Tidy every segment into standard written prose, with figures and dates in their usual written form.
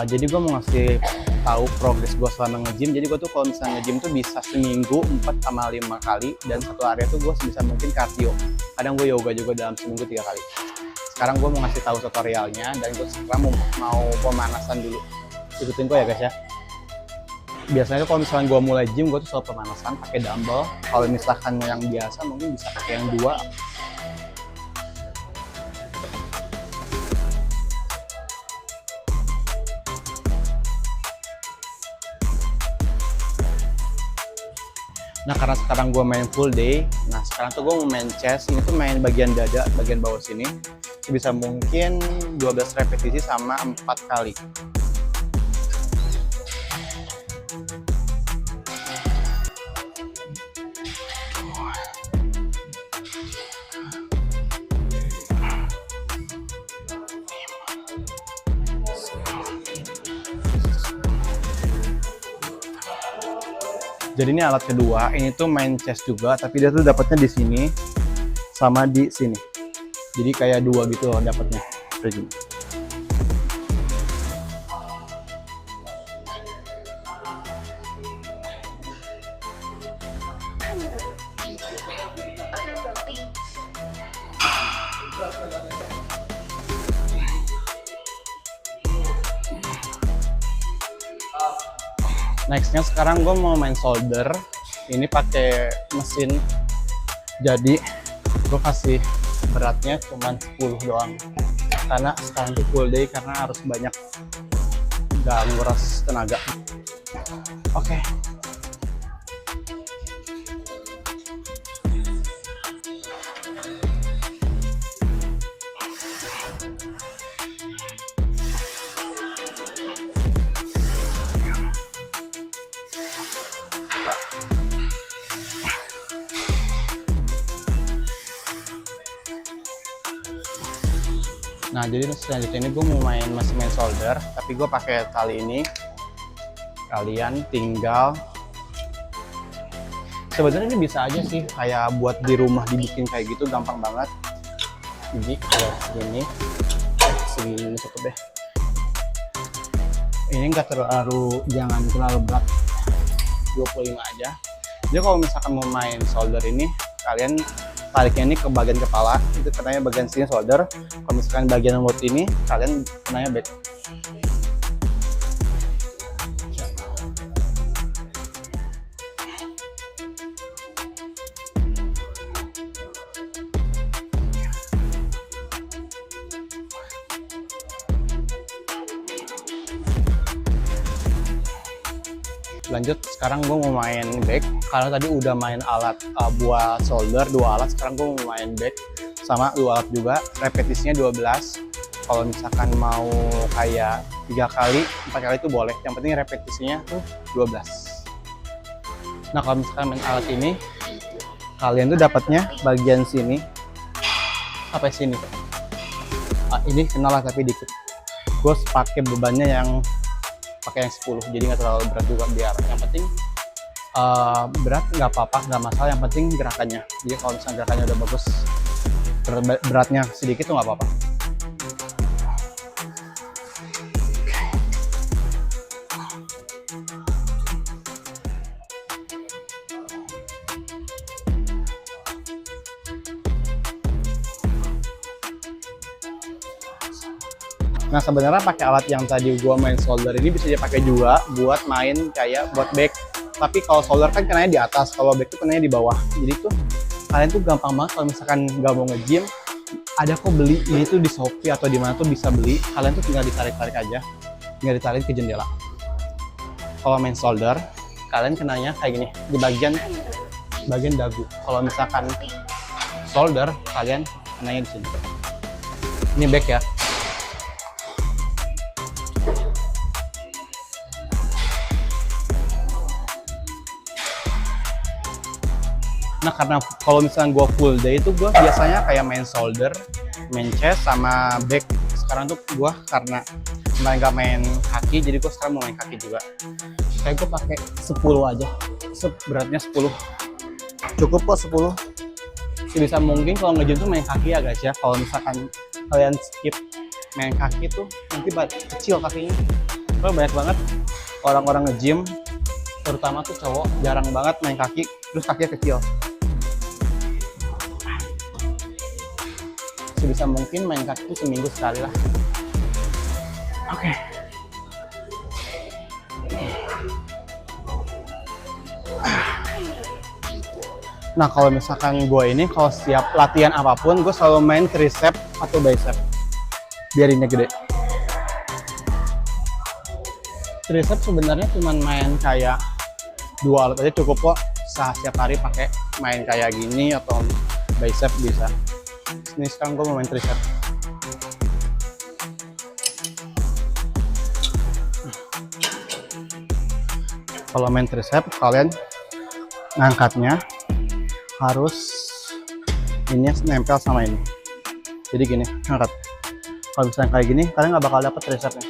Jadi gue mau ngasih tahu progres gue selama nge-gym. Jadi gue tuh kalau misalnya nge-gym tuh bisa seminggu 4 sama 5 kali, dan satu area tuh gue sebisa mungkin cardio. Kadang gue yoga juga dalam seminggu 3 kali. Sekarang gue mau ngasih tahu tutorialnya, dan gue sekarang mau pemanasan dulu. Ikutin gue ya guys ya. Biasanya tuh kalau misalnya gue mulai gym, gue tuh selalu pemanasan pakai dumbbell. Kalau misalkan yang biasa mungkin bisa pakai yang 2. Nah, karena sekarang gue main full day, nah sekarang tuh gue mau main chest. Ini tuh main bagian dada, bagian bawah sini. Sebisa mungkin 12 repetisi sama 4 kali. Jadi ini alat kedua, ini tuh main chest juga, tapi dia tuh dapatnya di sini sama di sini. Jadi kayak 2 gitu loh dapatnya. Kayak gini. Nextnya sekarang gue mau main shoulder. Ini pakai mesin. Jadi gue kasih beratnya cuma 10 doang. Karena sekarang tuh full day, karena harus banyak gak nguras tenaga. Oke. Nah, jadi selanjutnya ini gue mau masih main shoulder, tapi gue pakai tali ini. Kalian tinggal, sebenarnya ini bisa aja sih kayak buat di rumah dibikin kayak gitu, gampang banget. Jadi kalau segini cukup deh. Ini enggak terlalu, jangan terlalu berat, 25 aja. Jadi kalau misalkan mau main shoulder ini, kalian tariknya ini ke bagian kepala, itu kenanya bagian sini shoulder. Kalau misalkan bagian mulut ini, kalian kenanya back. Lanjut, sekarang gue mau main back. Karena tadi udah main alat buat shoulder 2 alat, sekarang gue mau main back sama 2 alat juga. Repetisinya 12. Kalau misalkan mau kayak 3 kali, 4 kali itu boleh. Yang penting repetisinya tuh 12. Nah, kalau misalkan main alat ini, kalian tuh dapatnya bagian sini sampai sini. Ini kena lah tapi dikit. Gue pakai bebannya yang pakai yang 10, jadi nggak terlalu berat juga, biar yang penting berat nggak apa-apa, nggak masalah, yang penting gerakannya. Jadi kalau misalnya gerakannya udah bagus, beratnya sedikit tuh nggak apa-apa. Nah, sebenarnya pakai alat yang tadi gua main shoulder ini bisa dipakai juga buat main kayak buat back. Tapi kalau shoulder kan kenanya di atas, kalau back tuh kenanya di bawah. Jadi tuh kalian tuh gampang banget kalau misalkan nggak mau nge-gym, ada kok beli ini tuh di Shopee atau di mana tuh bisa beli. Kalian tuh tinggal ditarik-tarik aja, tinggal ditarik ke jendela. Kalau main shoulder, kalian kenanya kayak gini di bagian dagu. Kalau misalkan shoulder, kalian kenanya di sini. Ini back ya. Nah, karena kalau misalnya gue full day itu gue biasanya kayak main shoulder, main chest, sama back. Sekarang tuh gue karena kemarin gak main kaki, jadi gue sekarang mau main kaki juga. Kayak gue pakai 10 aja, beratnya 10. Cukup kok 10. Sebisa mungkin kalau nge-gym tuh main kaki ya guys ya. Kalau misalkan kalian skip main kaki tuh nanti kecil kakinya. Soalnya banyak banget orang-orang nge-gym, terutama tuh cowok, jarang banget main kaki, terus kakinya kecil. Sebisa mungkin main kaki itu seminggu sekali lah. Oke. Nah kalau misalkan gue ini, kalau setiap latihan apapun, gue selalu main tricep atau bicep, biar ini gede. Tricep sebenarnya cuma main kayak 2 alat aja cukup kok. Setiap hari pakai main kayak gini, atau bicep bisa. Ini sekarang gue mau main tricep. Kalau main tricep, kalian ngangkatnya harus ini nempel sama ini. Jadi gini, ngangkat. Kalau misalnya kayak gini, kalian nggak bakal dapet tricepnya.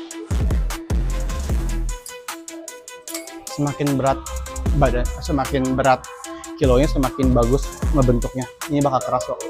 Semakin berat badan, semakin berat kilonya, semakin bagus ngebentuknya. Ini bakal keras kok.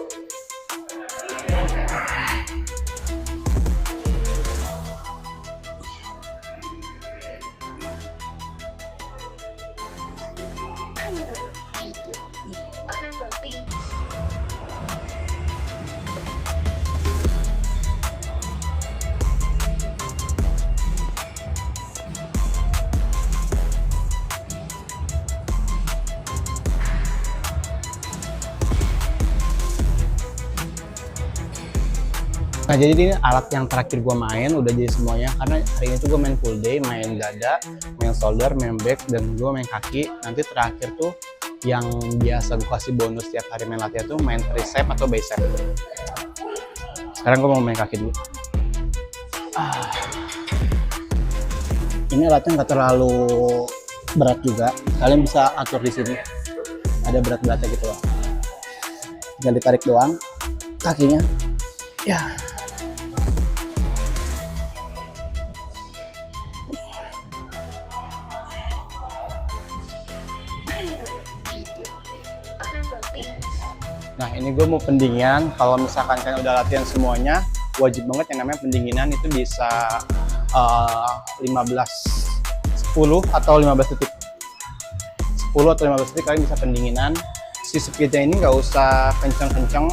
Nah jadi ini alat yang terakhir gue main, udah jadi semuanya. Karena hari ini tuh gue main full day, main dada, main shoulder, main back, dan gue main kaki. Nanti terakhir tuh yang biasa gue kasih bonus tiap hari main latihan tuh main tricep atau bicep. Sekarang gue mau main kaki dulu. Ini alatnya nggak terlalu berat juga, kalian bisa atur di sini. Ada berat-beratnya gitu loh. Tinggal ditarik doang kakinya. Ya. Nah ini gue mau pendinginan. Kalau misalkan kalian udah latihan semuanya, wajib banget yang namanya pendinginan itu bisa 10 atau 15 detik. 10 atau 15 detik kalian bisa pendinginan. Si speednya ini nggak usah kenceng-kenceng,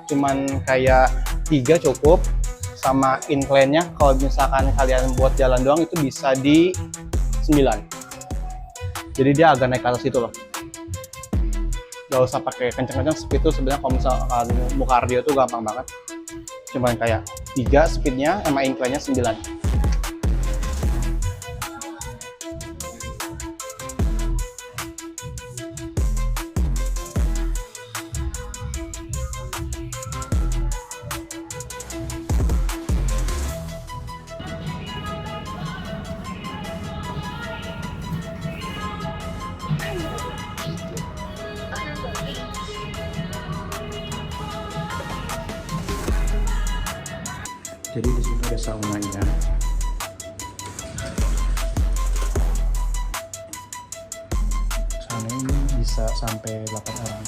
cuman kayak 3 cukup. Sama incline-nya kalau misalkan kalian buat jalan doang itu bisa di 9. Jadi dia agak naik ke atas itu loh. Gak usah pakai kenceng-kenceng. Speed itu sebenarnya kalau misalkan mau cardio tuh gampang banget. Cuman kayak 3 speednya sama incline-nya 9. Jadi di sini ada saunanya. Sauna ini bisa sampai 8 orang.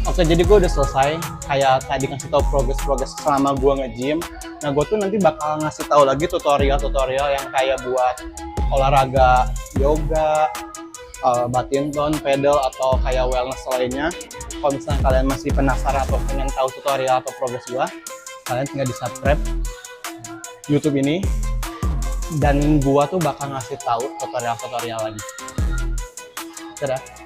Oke, jadi gue udah selesai. Kayak tadi ngasih tahu progres selama gue nge-gym. Nah, gue tuh nanti bakal ngasih tahu lagi tutorial yang kayak buat olahraga yoga, badminton, pedal, atau kayak wellness lainnya. Kalau misalnya kalian masih penasaran atau pengen tahu tutorial atau progres gua, kalian tinggal di subscribe YouTube ini, dan gua tuh bakal ngasih tahu tutorial lagi. Dadah.